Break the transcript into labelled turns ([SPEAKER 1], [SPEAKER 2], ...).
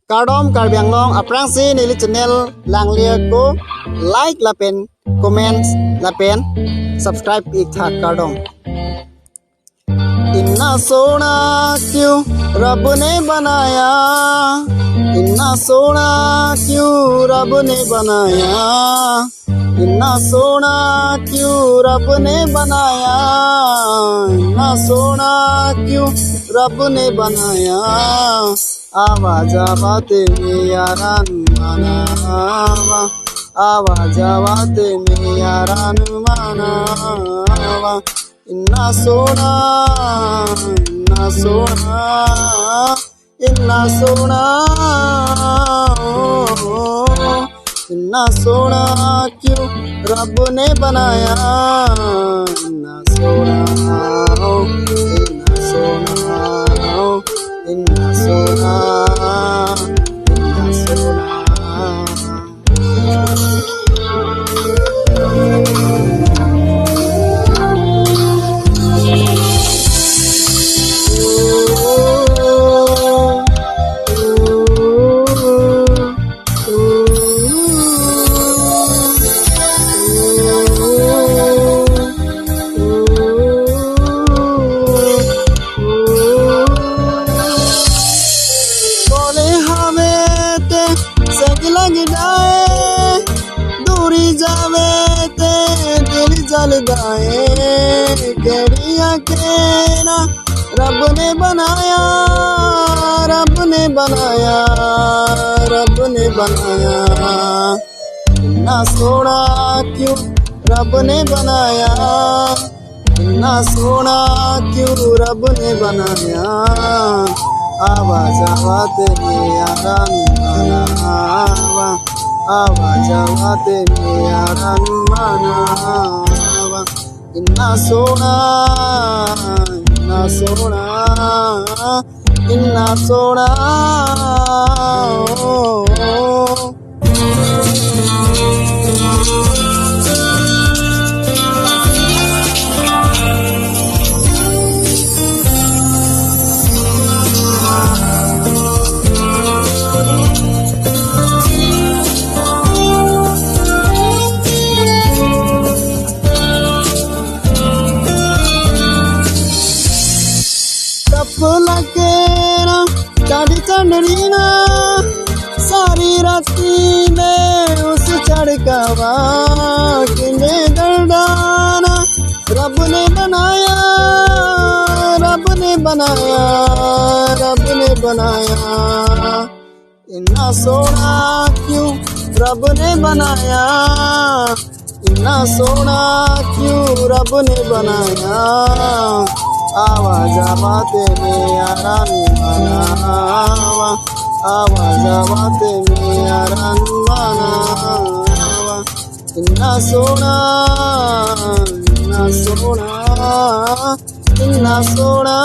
[SPEAKER 1] Kardom Karbianglong aprangsi nili channel langlia ko like la pen comments la pen subscribe ik tha Kardom इन्ना सोना क्यों रब ने बनाया इन्ना सोना क्यों रब ने बनाया इन्ना सोना क्यों रब ने बनाया इन्ना सोना क्यों रब ने बनाया आवाज आवाते में यारान मनावा आवाज आवाते में यारान मनावा इन्ना सोना इन्ना सोना इन्ना सोना इन्ना सोना क्यों रब ने बनाया इन्ना सोना इन्ना सोना इन्ना सोना इन्ना सोना लग जाए दूरी जावे ते दिल जल जाए केड़िया केना रब ने बनाया रब ने बनाया रब ने बनाया इन्ना सोना क्यों रब ने बनाया इन्ना सोना क्यों रब ने बनाया आवाज आवाते में यारान मनावा आवाज आवाते में यारान मनावा इन्ना सोना इन्ना सोना इन्ना सोना लगे ना चाड़ी चंडरी ना सारी राती ने उस चढ़कावा किने दर्दाना रब ने बनाया रब ने बनाया रब ने बनाया इन्ना सोना क्यों रब ने बनाया इन्ना सोना क्यों रब ने बनाया आवाज आवाते में यारान मनावा आवाज आवाते में यारान मनावा इन्ना सोना इन्ना सोना इन्ना सोना